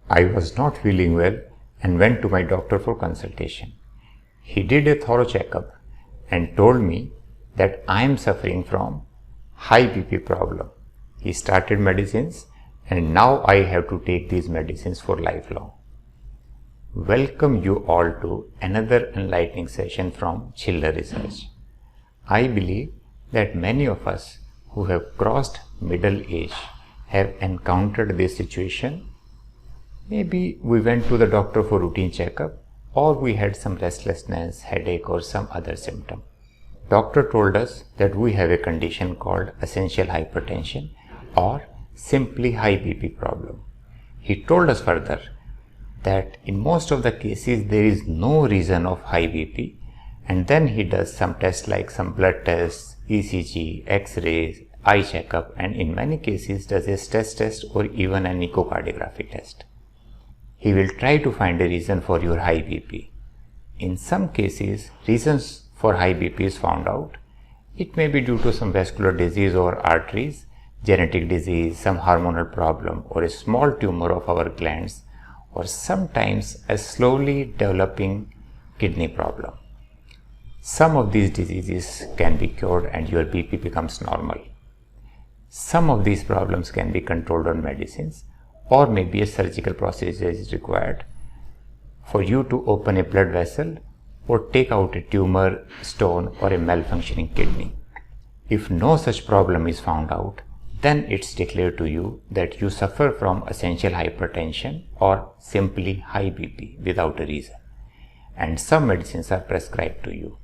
I was not feeling well and went to my doctor for consultation. He did a thorough checkup and told me that I am suffering from high BP problem. He started medicines and now I have to take these medicines for lifelong. Welcome you all to another enlightening session from Chiller Research. I believe that many of us who have crossed middle age have encountered this situation. Maybe we went to the doctor for routine checkup, or we had some restlessness, headache or some other symptom. Doctor told us that we have a condition called essential hypertension or simply high BP problem. He told us further that in most of the cases there is no reason of high BP, and then he does some tests like some blood tests, ECG, X-rays, eye checkup, and in many cases does a stress test or even an echocardiography test. He will try to find a reason for your high BP. In some cases, reasons for high BP is found out. It may be due to some vascular disease or arteries, genetic disease, some hormonal problem, or a small tumor of our glands, or sometimes a slowly developing kidney problem. Some of these diseases can be cured and your BP becomes normal. Some of these problems can be controlled on medicines, or maybe a surgical procedure is required for you to open a blood vessel or take out a tumor, stone, or a malfunctioning kidney. If no such problem is found out, then it's declared to you that you suffer from essential hypertension or simply high BP without a reason, and some medicines are prescribed to you.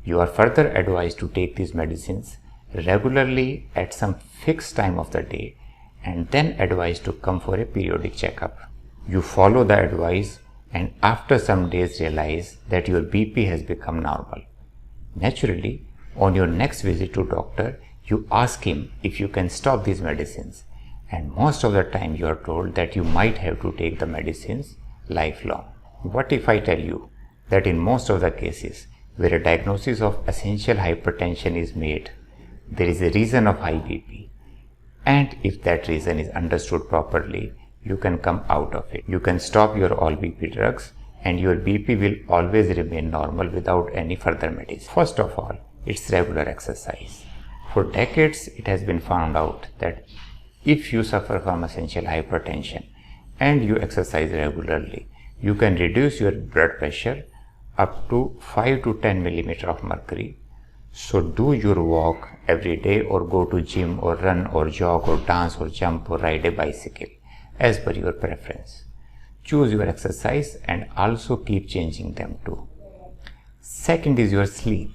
You are further advised to take these medicines regularly at some fixed time of the day, and then advised to come for a periodic checkup. You follow the advice and after some days realize that your BP has become normal. Naturally, on your next visit to doctor, you ask him if you can stop these medicines, and most of the time you are told that you might have to take the medicines lifelong. What if I tell you that in most of the cases where a diagnosis of essential hypertension is made, there is a reason of high BP, and if that reason is understood properly, you can come out of it. You can stop your all BP drugs and your BP will always remain normal without any further medicine. First of all, it's regular exercise. For decades, it has been found out that if you suffer from essential hypertension and you exercise regularly, you can reduce your blood pressure up to 5 to 10 millimeter of mercury. So do your walk every day, or go to gym, or run, or jog, or dance, or jump, or ride a bicycle as per your preference. Choose your exercise and also keep changing them too. Second is your sleep.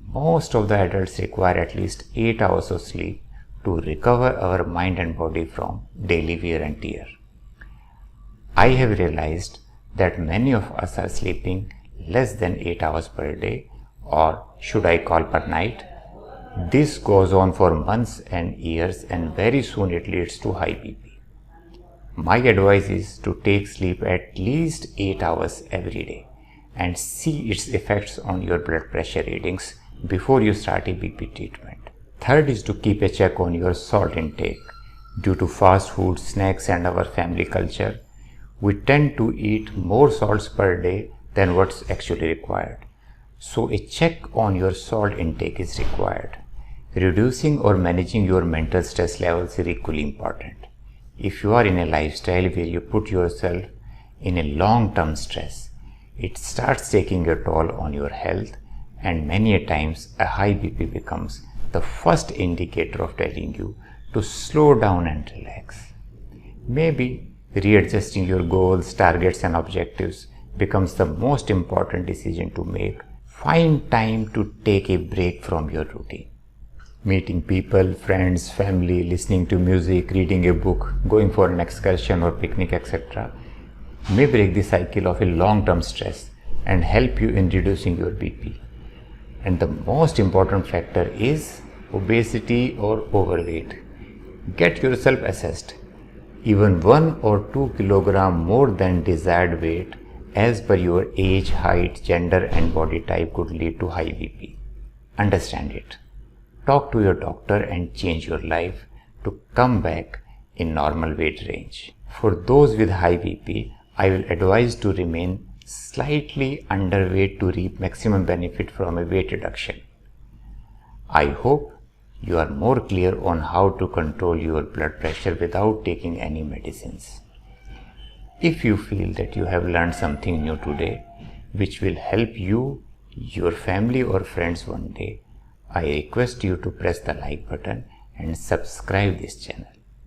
Most of the adults require at least 8 hours of sleep to recover our mind and body from daily wear and tear. I have realized that many of us are sleeping less than 8 hours per day, or should I call per night. This goes on for months and years, and very soon it leads to high BP. My advice is to take sleep at least 8 hours every day and see its effects on your blood pressure readings before you start a BP treatment. Third is to keep a check on your salt intake. Due to fast food, snacks, and our family culture, we tend to eat more salts per day than what's actually required. So a check on your salt intake is required. Reducing or managing your mental stress levels is equally important. If you are in a lifestyle where you put yourself in a long-term stress, it starts taking a toll on your health, and many a times a high BP becomes the first indicator of telling you to slow down and relax. Maybe readjusting your goals, targets, and objectives becomes the most important decision to make. Find time to take a break from your routine. Meeting people, friends, family, listening to music, reading a book, going for an excursion or picnic, etc. may break the cycle of a long-term stress and help you in reducing your BP. And the most important factor is obesity or overweight. Get yourself assessed. Even 1 or 2 kilograms more than desired weight as per your age, height, gender, and body type could lead to high BP. Understand it. Talk to your doctor and change your life to come back in normal weight range. For those with high BP, I will advise to remain slightly underweight to reap maximum benefit from a weight reduction. I hope you are more clear on how to control your blood pressure without taking any medicines. If you feel that you have learned something new today, which will help you, your family or friends one day, I request you to press the like button and subscribe this channel.